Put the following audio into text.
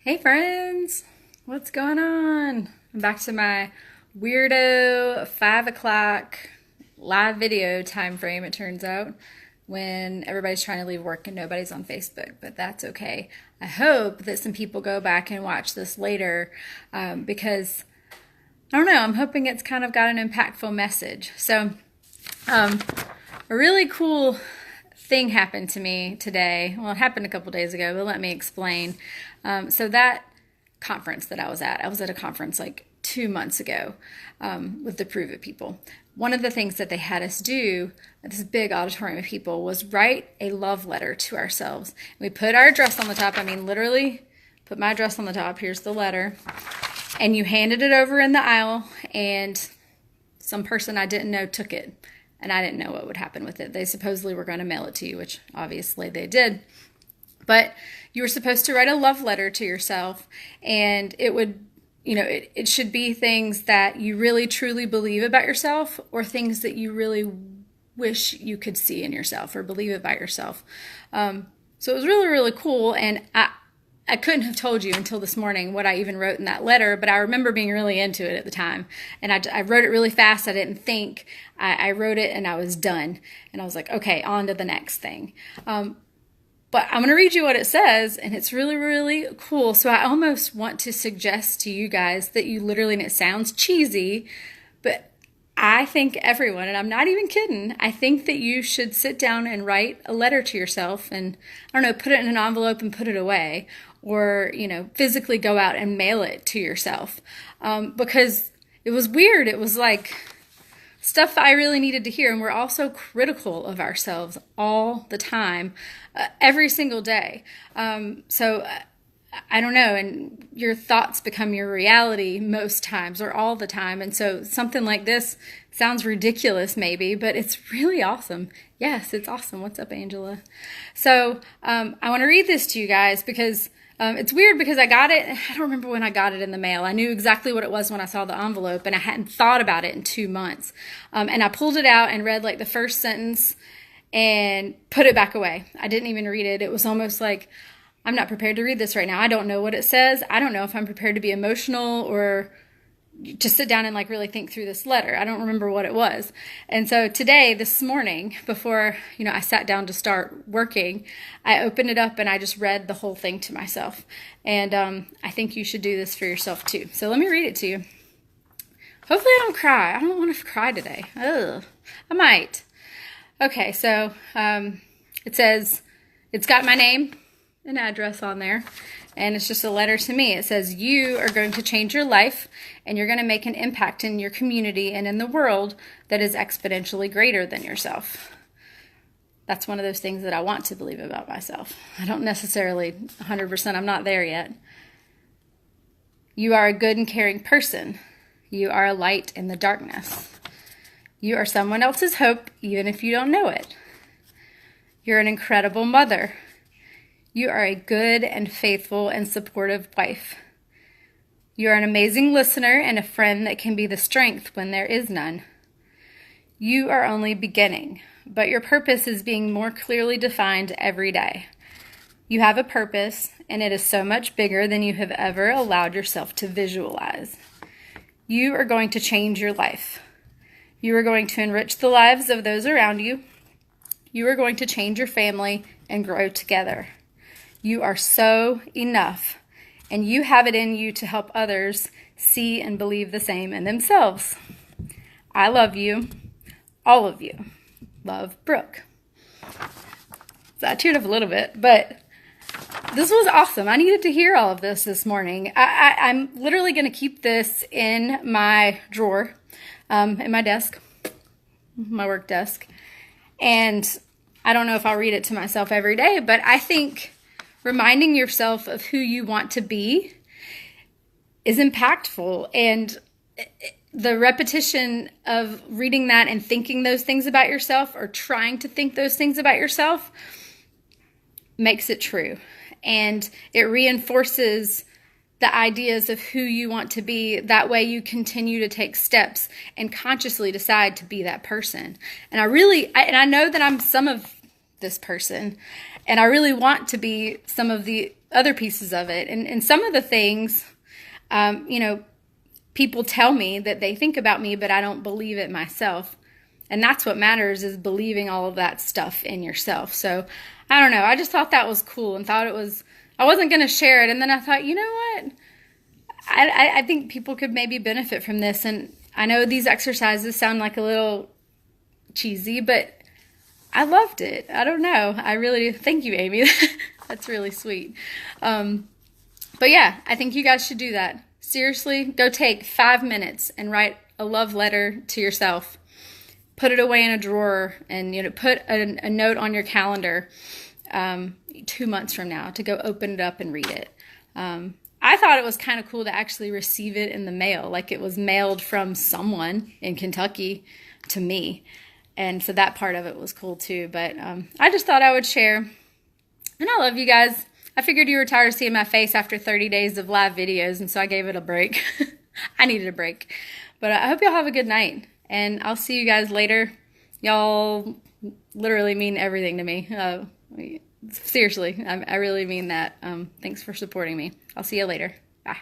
Hey friends, what's going on? I'm back to my weirdo 5 o'clock live video time frame, it turns out, when everybody's trying to leave work and nobody's on Facebook, but that's okay. I hope that some people go back and watch this later because, I don't know, I'm hoping it's kind of got an impactful message. So, a really cool thing happened to me today. Well, it happened a couple days ago, but let me explain. So that conference that I was at a conference like 2 months ago with the Prove It people. One of the things that they had us do at this big auditorium of people was write a love letter to ourselves. We put our address on the top. I mean, literally put my address on the top. Here's the letter. And you handed it over in the aisle, and some person I didn't know took it. And I didn't know what would happen with it. They supposedly were going to mail it to you, which obviously they did. But you were supposed to write a love letter to yourself, and it would, it should be things that you really truly believe about yourself, or things that you really wish you could see in yourself or believe about yourself. So it was really, really cool. And I couldn't have told you until this morning what I even wrote in that letter, but I remember being really into it at the time. And I wrote it really fast. I didn't think. I wrote it and I was done. And I was like, okay, on to the next thing. But I'm going to read you what it says, and it's really, really cool. So I almost want to suggest to you guys that you literally, and it sounds cheesy, but I think everyone, and I'm not even kidding, I think that you should sit down and write a letter to yourself and, I don't know, put it in an envelope and put it away, or, physically go out and mail it to yourself. Because it was weird. It was like stuff I really needed to hear. And we're also critical of ourselves all the time, every single day. So I don't know. And your thoughts become your reality most times, or all the time. And so something like this sounds ridiculous maybe, but it's really awesome. Yes, it's awesome. What's up, Angela? So I want to read this to you guys because it's weird, because I got it. I don't remember when I got it in the mail. I knew exactly what it was when I saw the envelope, and I hadn't thought about it in 2 months. And I pulled it out and read like the first sentence and put it back away. I didn't even read it. It was almost like, I'm not prepared to read this right now. I don't know what it says. I don't know if I'm prepared to be emotional or to sit down and like really think through this letter. I don't remember what it was. And so today, this morning, before, I sat down to start working, I opened it up and I just read the whole thing to myself. And I think you should do this for yourself too. So let me read it to you. Hopefully I don't cry. I don't want to cry today. Ugh, I might. Okay, so it says, it's got my name and address on there. And it's just a letter to me. It says, you are going to change your life, and you're going to make an impact in your community and in the world that is exponentially greater than yourself. That's one of those things that I want to believe about myself. I don't necessarily 100%, I'm not there yet. You are a good and caring person. You are a light in the darkness. You are someone else's hope, even if you don't know it. You're an incredible mother. You are a good and faithful and supportive wife. You are an amazing listener and a friend that can be the strength when there is none. You are only beginning, but your purpose is being more clearly defined every day. You have a purpose, and it is so much bigger than you have ever allowed yourself to visualize. You are going to change your life. You are going to enrich the lives of those around you. You are going to change your family and grow together. You are so enough, and you have it in you to help others see and believe the same in themselves. I love you, all of you. Love, Brooke. So I teared up a little bit, but this was awesome. I needed to hear all of this morning. I'm literally going to keep this in my drawer, in my desk, my work desk. And I don't know if I'll read it to myself every day, but I think reminding yourself of who you want to be is impactful. And the repetition of reading that and thinking those things about yourself, or trying to think those things about yourself, makes it true. And it reinforces the ideas of who you want to be. That way you continue to take steps and consciously decide to be that person. And I know that I'm some of this person, and I really want to be some of the other pieces of it. And some of the things, you know, people tell me that they think about me, but I don't believe it myself. And that's what matters, is believing all of that stuff in yourself. So I don't know. I just thought that was cool and thought it was, I wasn't going to share it. And then I thought, you know what? I think people could maybe benefit from this. And I know these exercises sound like a little cheesy, but I loved it. I don't know. I really, thank you, Amy. That's really sweet. But yeah, I think you guys should do that. Seriously, go take 5 minutes and write a love letter to yourself. Put it away in a drawer, and, you know, put a note on your calendar 2 months from now to go open it up and read it. I thought it was kind of cool to actually receive it in the mail, like it was mailed from someone in Kentucky to me. And so that part of it was cool too. But I just thought I would share. And I love you guys. I figured you were tired of seeing my face after 30 days of live videos, and so I gave it a break. I needed a break. But I hope y'all have a good night, and I'll see you guys later. Y'all literally mean everything to me. Seriously, I really mean that. Thanks for supporting me. I'll see you later. Bye.